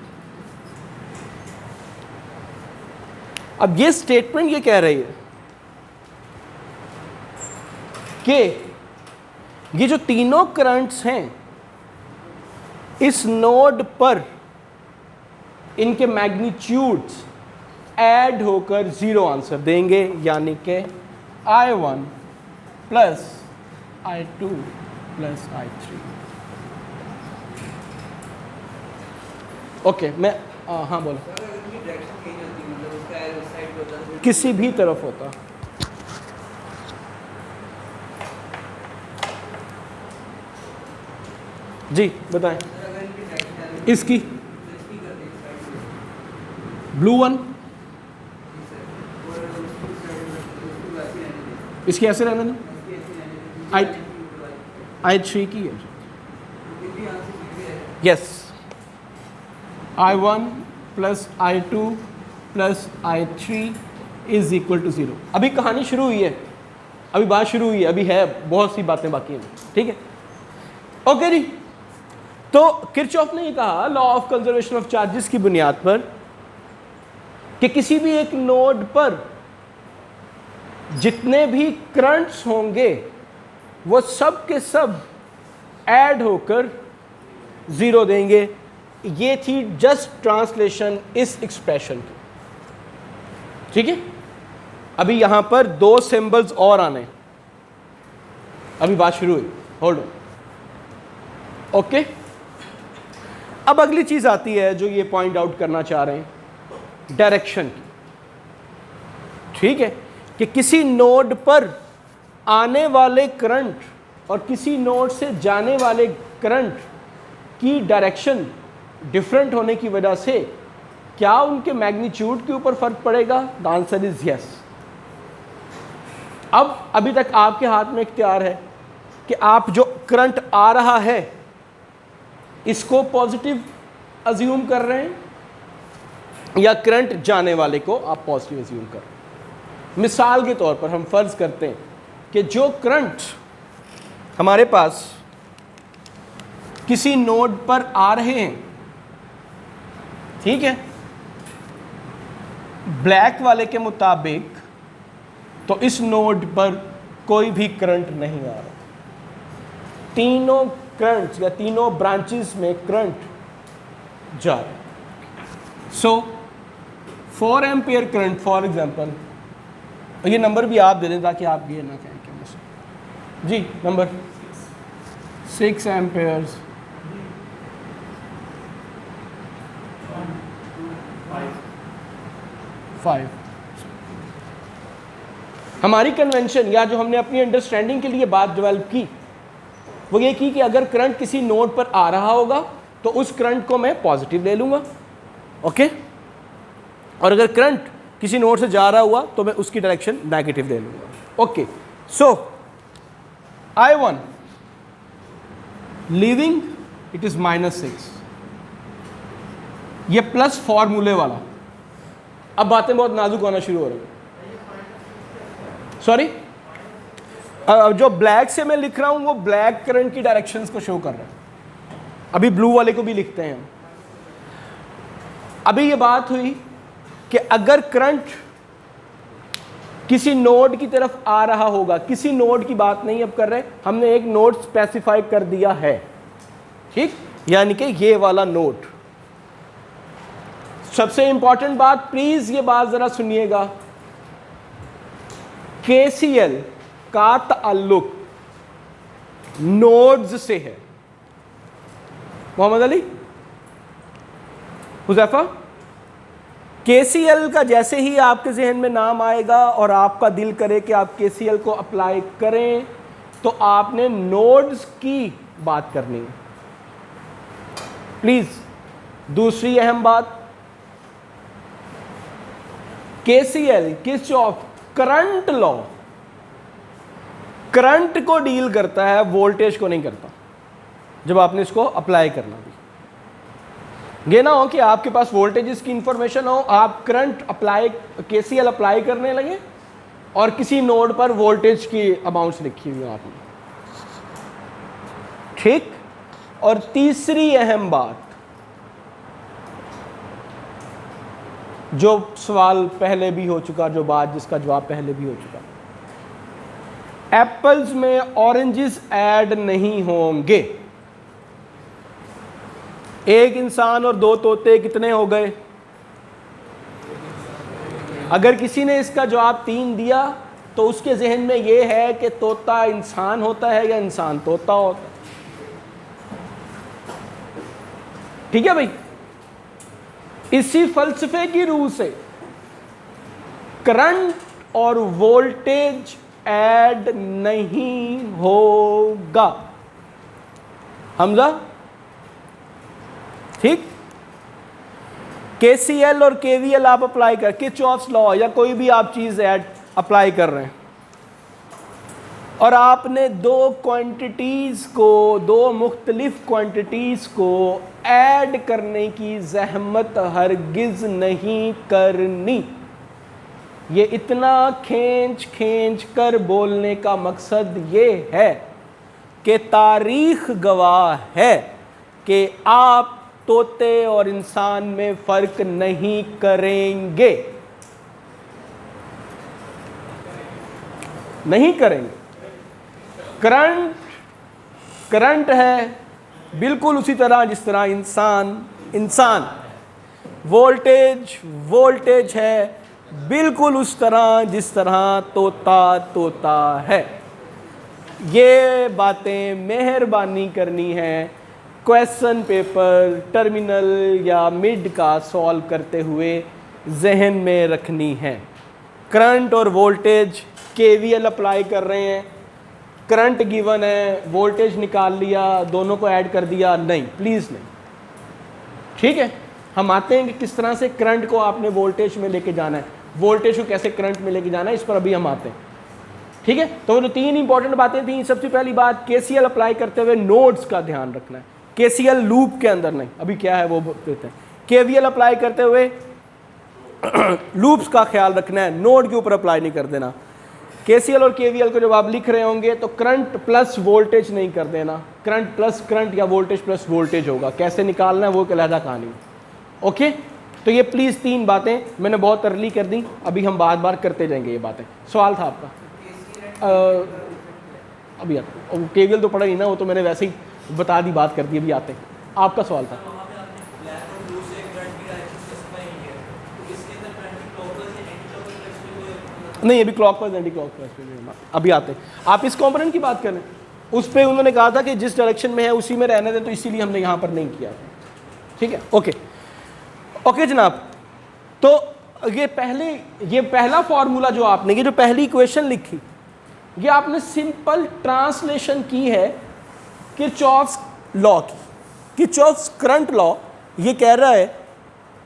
अब ये स्टेटमेंट ये कह रही है कि ये जो तीनों करंट्स हैं इस नोड पर इनके मैग्नीट्यूड्स ऐड होकर 0 आंसर देंगे, यानी कि I1 plus I2 plus I3। Okay, मैं हाँ बोलो। किसी भी तरफ होता, जी बताएं। इसकी ब्लू वन इसकी ऐसे रहने दें, I3 की है, yes I1 plus I2 plus I3 is equal to 0। अभी कहानी शुरू हुई है, अभी बात शुरू हुई है, अभी है बहुत सी बातें बाकी हैं, ठीक है। ओके जी, तो किरचॉफ ने ये कहा law of conservation of charges की बुनियाद पर कि किसी भी एक नोड पर जितने भी करंट्स होंगे वो सब के सब ऐड होकर 0 देंगे। ये थी जस्ट ट्रांसलेशन इस एक्सप्रेशन की, ठीक है। अभी यहां पर 2 सिंबल्स और आने, अभी बात शुरू हुई, होल्ड ऑन, ओके। अब अगली चीज आती है जो ये पॉइंट आउट करना चाह रहे हैं, डायरेक्शन की, ठीक है, कि किसी नोड पर आने वाले करंट और किसी नोड से जाने वाले करंट की डायरेक्शन डिफरेंट होने की वजह से क्या उनके मैग्नीट्यूड के ऊपर फर्क पड़ेगा? The answer is yes. अब अभी तक आपके हाथ में इख्तियार है कि आप जो करंट आ रहा है इसको पॉजिटिव अज्यूम कर रहे हैं या करंट जाने वाले को आप पॉजिटिव अज्यूम कर रहे हैं। मिसाल के तौर पर हम फर्ज करते हैं कि जो करंट हमारे पास किसी नोड पर आ रहे हैं, ठीक है, ब्लैक वाले के मुताबिक तो इस नोड पर कोई भी करंट नहीं आ रहा, तीनों करंट्स या तीनों ब्रांचेस में करंट जा रहा। सो 4 एम्पियर करंट फॉर एग्जांपल, ये नंबर भी आप दे दें ताकि आप ये ना कहें कि मुझसे जी नंबर 6 एम्पियर्स 5। हमारी कन्वेंशन या जो हमने अपनी अंडरस्टैंडिंग के लिए बात डेवलप की वो ये की कि अगर करंट किसी नोड पर आ रहा होगा तो उस करंट को मैं पॉजिटिव ले लूँगा, ओके, और अगर करंट किसी नोड से जा रहा हुआ तो मैं उसकी डायरेक्शन नेगेटिव ले लूँगा, okay. So I1 leaving it is -6, ये प्लस फॉर्मूले वाला। अब बातें बहुत नाजुक होना शुरू हो रही हैं, सॉरी, जो ब्लैक से मैं लिख रहा हूं वो ब्लैक करंट की डायरेक्शंस को शो कर रहा है, अभी ब्लू वाले को भी लिखते हैं हम। अभी ये बात हुई कि अगर करंट किसी नोड की तरफ आ रहा होगा, किसी नोड की बात नहीं अब कर रहे, हमने एक नोड स्पेसिफाई कर दिया है, ठीक, यानी कि ये वाला नोड। सबसे इंपॉर्टेंट बात, प्लीज ये बात जरा सुनिएगा, KCL का ताल्लुक नोड्स से है। मोहम्मद अली, हुज़ैफा, KCL का जैसे ही आपके जहन में नाम आएगा और आपका दिल करे कि आप KCL को अप्लाई करें तो आपने नोड्स की बात करनी है। प्लीज, दूसरी अहम बात, KCL Kirchhoff current law current को डील करता है, वोल्टेज को नहीं करता। जब आपने इसको अप्लाई करना भी, ये ना हो कि आपके पास वोल्टेजेस की इंफॉर्मेशन हो, आप करंट अप्लाई KCL अप्लाई करने लगे और किसी नोड पर वोल्टेज की अमाउंट्स लिखी हुई आपने, ठीक। और तीसरी अहम बात, जो सवाल पहले भी हो चुका, जो बात जिसका जवाब पहले भी हो चुका, एप्पल्स में ऑरेंजेस ऐड नहीं होंगे। एक इंसान और 2 तोते कितने हो गए? अगर किसी ने इसका जवाब 3 दिया तो उसके जहन में यह है कि तोता इंसान होता है या इंसान तोता होता है, ठीक है भाई। इसी फलसफे की रूह से करंट और वोल्टेज ऐड नहीं होगा। हमजा, ठीक। KCL और KVL आप अप्लाई कर, किरचॉफ्स लॉ या कोई भी आप चीज़ ऐड अप्लाई कर रहे हैं, और आपने दो क्वांटिटीज़ को, दो मुख्तलिफ क्वांटिटीज़ को ऐड करने की ज़हमत हरगिज़ नहीं करनी। ये इतना खींच खींच कर बोलने का मकसद ये है कि तारीख़ गवाह है कि आप तोते और इंसान में फ़र्क नहीं करेंगे, नहीं करेंगे। करंट है बिल्कुल उसी तरह जिस तरह इंसान, वोल्टेज है बिल्कुल उस तरह जिस तरह तोता है। ये बातें मेहरबानी करनी है क्वेश्चन पेपर, टर्मिनल या मिड का सॉल्व करते हुए जहन में रखनी है। करंट और वोल्टेज, KVL अप्लाई कर रहे हैं, करंट गिवन है, वोल्टेज निकाल लिया, दोनों को ऐड कर दिया, नहीं, प्लीज़ नहीं। ठीक है, हम आते हैं कि किस तरह से करंट को आपने वोल्टेज में लेके जाना है, वोल्टेज को कैसे करंट में लेके जाना है, इस पर अभी हम आते हैं। ठीक है, तो वो जो तीन इंपॉर्टेंट बातें थी, सबसे पहली बात KCL अप्लाई करते हुए नोड्स का ध्यान रखना है, KCL लूप के अंदर नहीं, अभी क्या है वो देते हैं। KVL अप्लाई करते हुए लूप्स का ख्याल रखना है, नोड के ऊपर अप्लाई नहीं कर देना। KCL और KVL को जब आप लिख रहे होंगे तो करंट प्लस वोल्टेज नहीं कर देना, करंट प्लस करंट या वोल्टेज प्लस वोल्टेज होगा, कैसे निकालना है वो एक अलग कहानी। ओके, तो ये प्लीज़ तीन बातें मैंने बहुत अर्ली कर दी, अभी हम बार बार करते जाएंगे ये बातें। सवाल था आपका? अभी आता, KVL तो पढ़ा नहीं ना, वो तो मैंने वैसे ही बता दी, बात कर दी, अभी आते हैं। आपका सवाल था? नहीं, अभी क्लॉकवाइज एंटी क्लॉकवाइज अभी आते हैं। आप इस कंपोनेंट की बात करें, उस पर उन्होंने कहा था कि जिस डायरेक्शन में है उसी में रहने दें, तो इसीलिए हमने यहाँ पर नहीं किया। ठीक है, ओके जनाब। तो ये पहला फॉर्मूला जो आपने, ये जो पहली इक्वेशन लिखी, ये आपने सिंपल ट्रांसलेशन की है किरचॉफ्स लॉ की। किरचॉफ्स करंट लॉ ये कह रहा है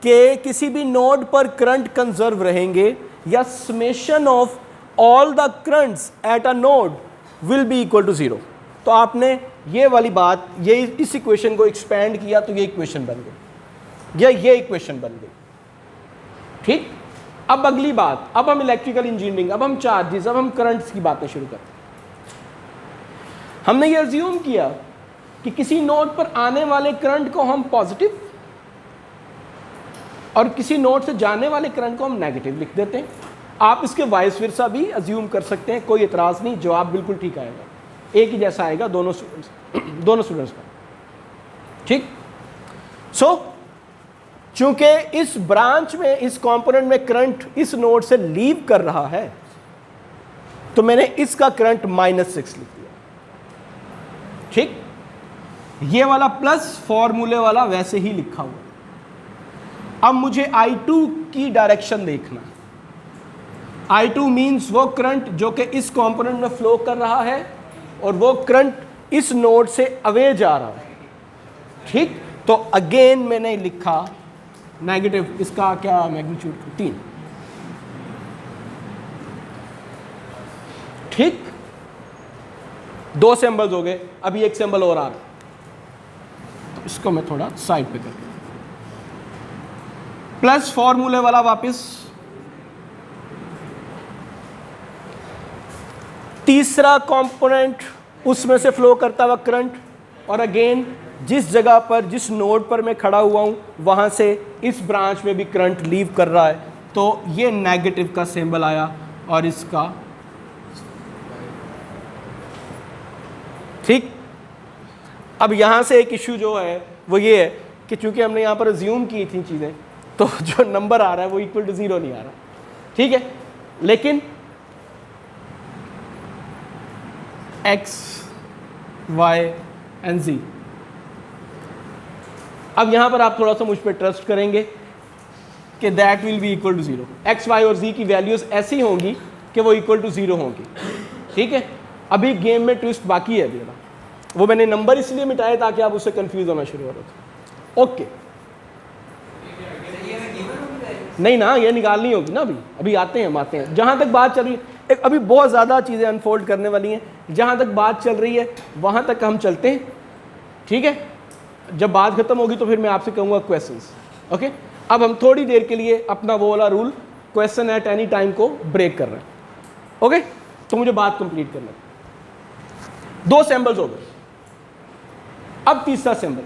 कि किसी भी नोड पर करंट कंजर्व रहेंगे या summation of all the currents at a node will be equal to 0। तो आपने ये वाली बात, ये इस इक्वेशन को एक्सपेंड किया तो ये इक्वेशन बन गई, या ये इक्वेशन बन गई। ठीक, अब अगली बात, अब हम इलेक्ट्रिकल इंजीनियरिंग, अब हम चार्जेस, अब हम करंट्स की बातें शुरू करते हैं। हमने ये अज्यूम किया कि किसी नोड पर आने वाले करंट को हम पॉजिटिव और किसी नोड से जाने वाले करंट को हम नेगेटिव लिख देते हैं। आप इसके वाइस वर्सा भी अज्यूम कर सकते हैं, कोई एतराज़ नहीं, जवाब बिल्कुल ठीक आएगा, एक ही जैसा आएगा दोनों स्टूडेंट्स का। ठीक, सो चूंकि इस ब्रांच में, इस कंपोनेंट में करंट इस नोड से लीव कर रहा है, तो मैंने इसका करंट -6 लिख दिया। ठीक, ये वाला प्लस फॉर्मूले वाला वैसे ही लिखा हुआ। अब मुझे I2 की डायरेक्शन देखना। I2 मीन्स वो करंट जो कि इस कंपोनेंट में फ्लो कर रहा है और वो करंट इस नोड से अवे जा रहा है। ठीक, तो अगेन मैंने लिखा नेगेटिव, इसका क्या मैग्नीट्यूड 3। ठीक, 2 सिंबल्स हो गए, अभी एक सिंबल और आ रहा है, तो इसको मैं थोड़ा साइड पे करके प्लस फॉर्मूले वाला वापस। तीसरा कंपोनेंट, उसमें से फ्लो करता हुआ करंट, और अगेन जिस जगह पर, जिस नोड पर मैं खड़ा हुआ हूं वहां से इस ब्रांच में भी करंट लीव कर रहा है, तो ये नेगेटिव का सिंबल आया और इसका। ठीक, अब यहां से एक इशू जो है वो ये है कि चूंकि हमने यहां पर अज्यूम की थी चीज़ें, तो जो नंबर आ रहा है वो इक्वल टू 0 नहीं आ रहा। ठीक है, लेकिन x, y एंड z, अब यहां पर आप थोड़ा सा मुझ पर ट्रस्ट करेंगे कि that will be equal to 0। x, y और z की वैल्यूज ऐसी होंगी कि वो इक्वल टू 0 होंगी। ठीक है, अभी गेम में ट्विस्ट बाकी है, वो मैंने नंबर इसलिए मिटाए ताकि आप उससे कंफ्यूज होना शुरू हो रहे थे। ओके, नहीं ना, ये निकालनी होगी ना। अभी आते हैं जहाँ तक बात चल रही है, अभी बहुत ज़्यादा चीज़ें अनफोल्ड करने वाली हैं। जहाँ तक बात चल रही है वहाँ तक हम चलते हैं, ठीक है। जब बात खत्म होगी तो फिर मैं आपसे कहूँगा क्वेश्चंस, ओके। अब हम थोड़ी देर के लिए अपना वो वाला rule question at any time को ब्रेक कर रहे हैं, ओके। तो मुझे बात कंप्लीट करना है। 2 सैम्बल्स हो गए, अब तीसरा सैम्बल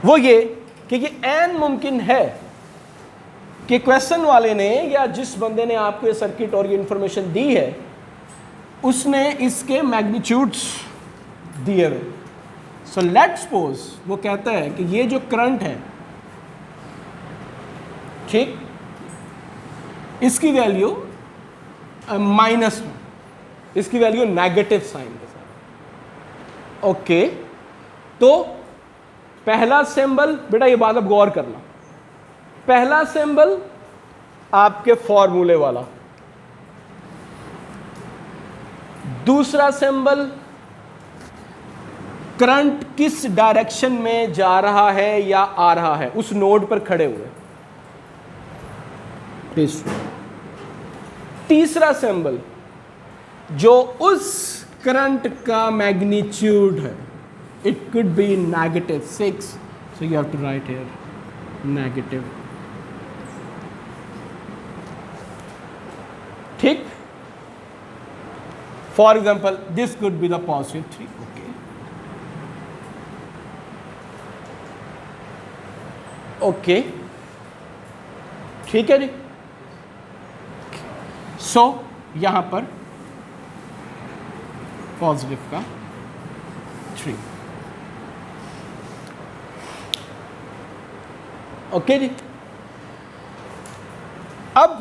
वो ये कि ये एन मुमकिन है कि क्वेश्चन वाले ने या जिस बंदे ने आपको ये सर्किट और ये इंफॉर्मेशन दी है उसने इसके मैग्नीट्यूड्स दिए हुए। सो लेट्स सपोज वो कहता है कि ये जो करंट है, ठीक, इसकी वैल्यू माइनस में, इसकी वैल्यू नेगेटिव साइन के साथ, ओके। तो पहला सिंबल, बेटा ये बात अब गौर करना, पहला सिंबल आपके फॉर्मूले वाला, दूसरा सिंबल करंट किस डायरेक्शन में जा रहा है या आ रहा है उस नोड पर खड़े हुए, तीसरा सिंबल जो उस करंट का मैग्नीट्यूड है, it could be -6, so you have to write here negative, ठीक। for example this could be the +3, okay, okay, ठीक है जी। सो यहां पर पॉजिटिव का 3, ओके जी। अब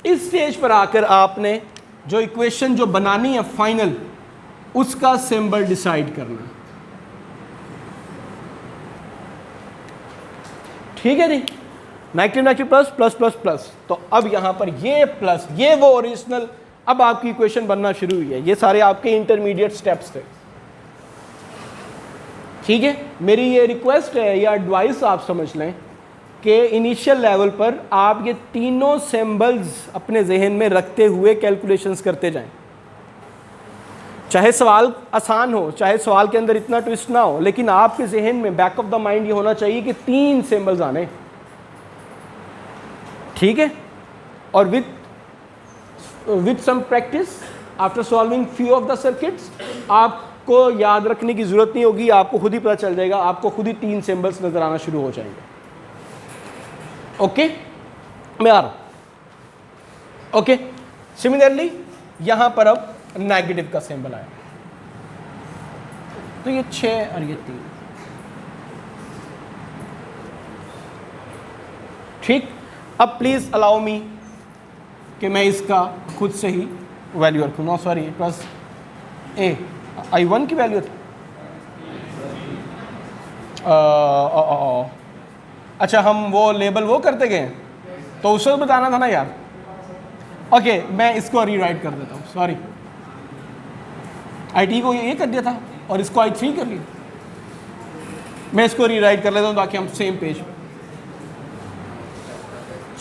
इस स्टेज पर आकर आपने जो इक्वेशन जो बनानी है फाइनल, उसका सिंबल डिसाइड करना, ठीक है जी। Negative plus plus plus plus, तो अब यहां पर ये प्लस, ये वो ओरिजिनल, अब आपकी इक्वेशन बनना शुरू हुई है। ये सारे आपके इंटरमीडिएट स्टेप्स थे, ठीक है। मेरी ये रिक्वेस्ट है या एडवाइस आप समझ लें कि इनिशियल लेवल पर आप ये तीनों सिंबल्स अपने जहन में रखते हुए कैलकुलेशंस करते जाएं। चाहे सवाल आसान हो, चाहे सवाल के अंदर इतना ट्विस्ट ना हो, लेकिन आपके जहन में बैक ऑफ द माइंड ये होना चाहिए कि 3 सिंबल्स आने, ठीक है। और with some practice after solving few of the circuits आपको याद रखने की जरूरत नहीं होगी, आपको खुद ही पता चल जाएगा, आपको खुद ही 3 सिंबल्स नजर आना शुरू हो जाएंगे, ओके। मैं आ रहा हूं, ओके। सिमिलरली यहां पर अब नेगेटिव का सिंबल आया, तो ये 6 और ये 3, ठीक। अब प्लीज अलाउ मी कि मैं इसका खुद से ही वैल्यू रखूँ। No sorry, it was I1 की वैल्यू थी, अच्छा हम वो लेबल वो करते गए तो उसको बताना था ना यार। ओके, मैं इसको रीराइट कर देता हूँ, सॉरी। IT को ये कर दिया था और इसको I3 कर लिया। मैं इसको रीराइट कर लेता हूँ ताकि हम सेम पेज,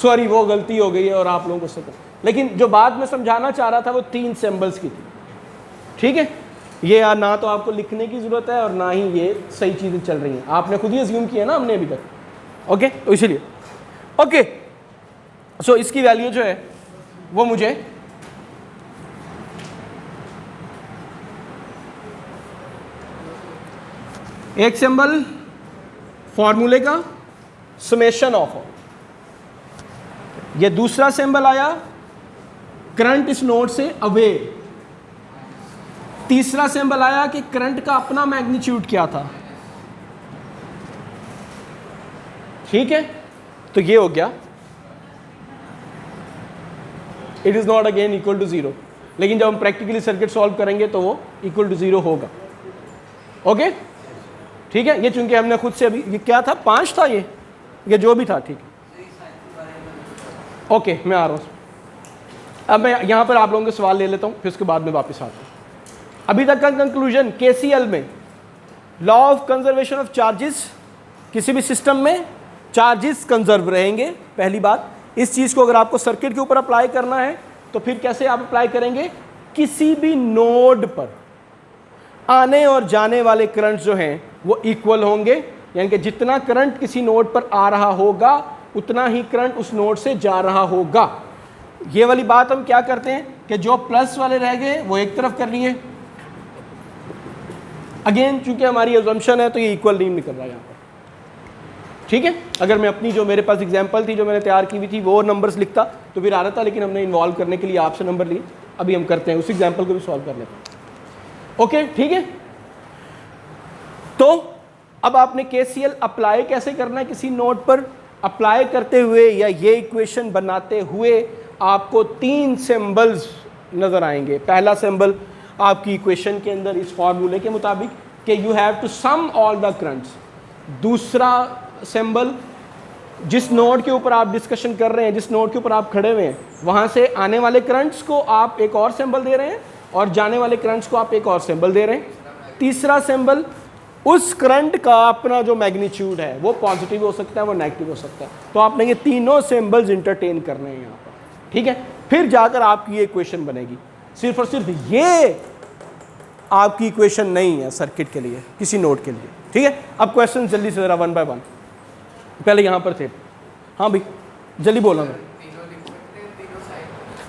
सॉरी वो गलती हो गई है और आप लोगों को सकता, लेकिन जो बात मैं समझाना चाह रहा था वो 3 सिंबल्स की थी, ठीक है। ये ना तो आपको लिखने की ज़रूरत है और ना ही ये सही चीज़ें चल रही हैं, आपने खुद ही अज्यूम किया ना हमने अभी तक, ओके। तो इसीलिए ओके, सो इसकी वैल्यू जो है वो मुझे एक सिंबल फॉर्मूले का समेशन ऑफ, ये दूसरा सिंबल आया करंट इस नोड से अवे, तीसरा सिंबल आया कि करंट का अपना मैग्नीट्यूड क्या था, ठीक है। तो ये हो गया, it is not again equal to 0, लेकिन जब हम प्रैक्टिकली सर्किट सॉल्व करेंगे तो वो इक्वल टू 0 होगा, ओके, ठीक है। ये चूंकि हमने खुद से अभी, ये क्या था 5 था, ये जो भी था, ठीक है, ओके। मैं आ रहा हूँ, अब मैं यहाँ पर आप लोगों के सवाल ले लेता हूँ, फिर उसके बाद में वापस आता हूँ। अभी तक का कंक्लूजन, KCL में law of conservation of charges किसी भी सिस्टम में चार्जेस कंजर्व रहेंगे। पहली बात, इस चीज़ को अगर आपको सर्किट के ऊपर अप्लाई करना है तो फिर कैसे आप अप्लाई करेंगे? किसी भी नोड पर आने और जाने वाले करंट जो हैं वो इक्वल होंगे, यानी कि जितना करंट किसी नोड पर आ रहा होगा उतना ही करंट उस नोड से जा रहा होगा। ये वाली बात हम क्या करते हैं कि जो प्लस वाले रह गए वो एक तरफ कर लिए। अगेन चूंकि हमारी अजम्पशन है तो ये इक्वल नहीं निकल रहा यहाँ पर, ठीक है। अगर मैं अपनी जो मेरे पास एग्जांपल थी जो मैंने तैयार की हुई थी वो नंबर्स लिखता तो फिर आ रहा था, लेकिन हमने इन्वॉल्व करने के लिए आपसे नंबर लिए। अभी हम करते हैं उस एग्जांपल को भी सॉल्व कर लेते हैं। ओके, ठीक है। तो अब आपने केसीएल अप्लाई कैसे करना है किसी नोड पर? अप्लाई करते हुए या ये इक्वेशन बनाते हुए आपको 3 सिंबल्स नजर आएंगे। पहला सिंबल आपकी इक्वेशन के अंदर इस फॉर्मूले के मुताबिक कि you have to sum all the currents. दूसरा सिंबल, जिस नोड के ऊपर आप डिस्कशन कर रहे हैं, जिस नोड के ऊपर आप खड़े हुए हैं, वहाँ से आने वाले करंट्स को आप एक और सिंबल दे रहे हैं और जाने वाले करंट्स को आप एक और सिंबल दे रहे हैं। तीसरा सिंबल, उस करंट का अपना जो मैग्नीट्यूड है वो पॉजिटिव हो सकता है, वो नेगेटिव हो सकता है। तो आपने ये तीनों सिंबल्स इंटरटेन करने हैं यहाँ पर, ठीक है। फिर जाकर आपकी ये इक्वेशन बनेगी। सिर्फ और सिर्फ ये आपकी इक्वेशन नहीं है सर्किट के लिए, किसी नोड के लिए, ठीक है। अब क्वेश्चन जल्दी से ज़रा 1 बाय 1, पहले यहाँ पर थे। हाँ भाई जल्दी बोला मैं।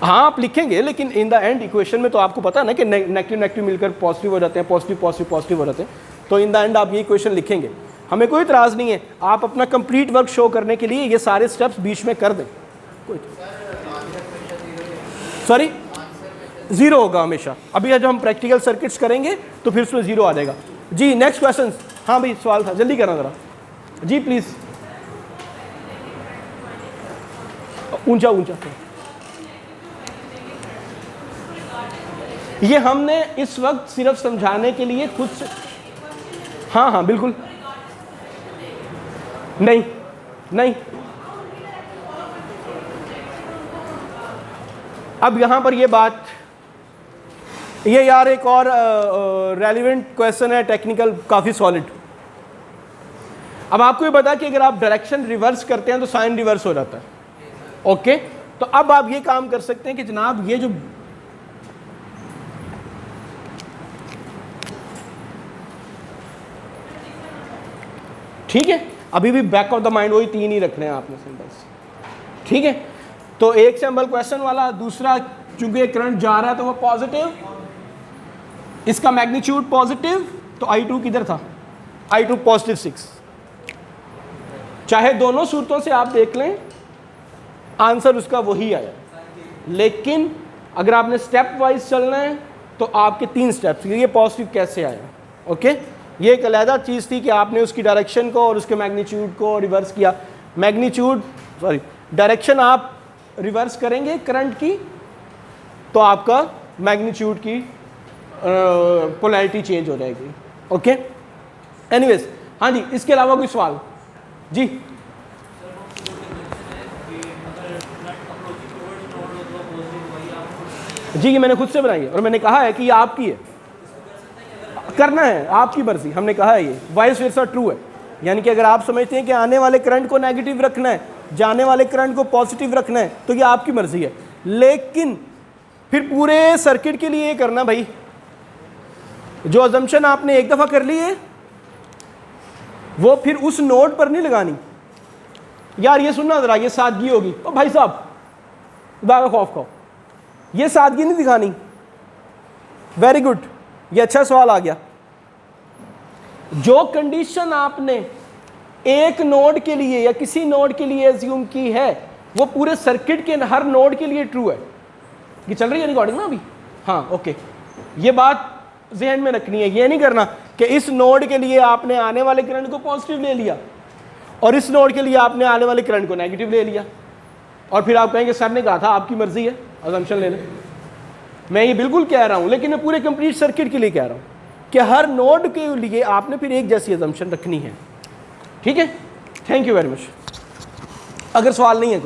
हाँ आप लिखेंगे, लेकिन इन द एंड इक्वेशन में तो आपको पता है ना कि नेगेटिव नेगेटिव मिलकर पॉजिटिव हो जाते हैं, पॉजिटिव पॉजिटिव पॉजिटिव हो जाते हैं। तो इन द एंड आप ये इक्वेशन लिखेंगे, हमें कोई इतराज़ नहीं है। आप अपना कंप्लीट वर्क शो करने के लिए ये सारे स्टेप्स बीच में कर दें। कोई सॉरी 0 होगा हमेशा। अभी जब हम प्रैक्टिकल सर्किट्स करेंगे तो फिर उसमें 0 आ जाएगा जी। Next question. हाँ भाई सवाल था, जल्दी करना ज़रा जी प्लीज़। ऊंचा ऊंचा। ये हमने इस वक्त सिर्फ समझाने के लिए खुद से, हाँ हाँ बिल्कुल नहीं नहीं। अब यहाँ पर ये बात, ये यार एक और रेलिवेंट क्वेश्चन है, टेक्निकल, काफ़ी सॉलिड। अब आपको ये पता कि अगर आप डायरेक्शन रिवर्स करते हैं तो साइन रिवर्स हो जाता है, ओके। तो अब आप ये काम कर सकते हैं कि जनाब ये जो ठीक है, अभी भी बैक ऑफ द माइंड वही 3 ही रखने हैं आपने सिंबल्स, ठीक है। तो एक सिंबल क्वेश्चन वाला, दूसरा चूंकि करंट जा रहा है तो वो पॉजिटिव, इसका मैग्नीट्यूड पॉजिटिव, तो I2 किधर था? I2 positive 6। चाहे दोनों सूरतों से आप देख लें आंसर उसका वही आया, लेकिन अगर आपने स्टेप वाइज चलना है तो आपके 3 स्टेप्स। ये पॉजिटिव कैसे आया, ओके। ये एक अलहदा चीज़ थी कि आपने उसकी डायरेक्शन को और उसके मैग्नीट्यूड को रिवर्स किया। मैग्नीट्यूड सॉरी डायरेक्शन आप रिवर्स करेंगे करंट की तो आपका मैग्नीट्यूड की पोलैरिटी चेंज हो जाएगी, ओके। एनीवेज, हाँ जी, इसके अलावा कोई सवाल जी? जी ये मैंने खुद से बनाई है और मैंने कहा है कि ये आपकी है, करना है आपकी मर्जी। हमने कहा है ये वाइस वर्सा ट्रू है, यानी कि अगर आप समझते हैं कि आने वाले करंट को नेगेटिव रखना है, जाने वाले करंट को पॉजिटिव रखना है, तो ये आपकी मर्जी है। लेकिन फिर पूरे सर्किट के लिए ये करना भाई, जो अजम्पशन आपने एक दफ़ा कर ली है वो फिर उस नोड पर नहीं लगानी। यार ये सुनना ज़रा, ये सादगी होगी। ओ भाई साहब खुदा का खौफ खाओ, ये सादगी नहीं दिखानी। वेरी गुड, ये अच्छा सवाल आ गया। जो कंडीशन आपने एक नोड के लिए या किसी नोड के लिए एज्यूम की है वो पूरे सर्किट के हर नोड के लिए ट्रू है। ये चल रही है रिकॉर्डिंग ना अभी? हाँ ओके, ये बात जहन में रखनी है। ये नहीं करना कि इस नोड के लिए आपने आने वाले करंट को पॉजिटिव ले लिया और इस नोड के लिए आपने आने वाले करंट को नेगेटिव ले लिया और फिर आप कहेंगे सर ने कहा था आपकी मर्जी है अजम्पशन ले लें। मैं ये बिल्कुल कह रहा हूँ, लेकिन मैं पूरे कंप्लीट सर्किट के लिए कह रहा हूँ कि हर नोड के लिए आपने फिर एक जैसी अजम्पशन रखनी है, ठीक है। Thank you very much. अगर सवाल नहीं है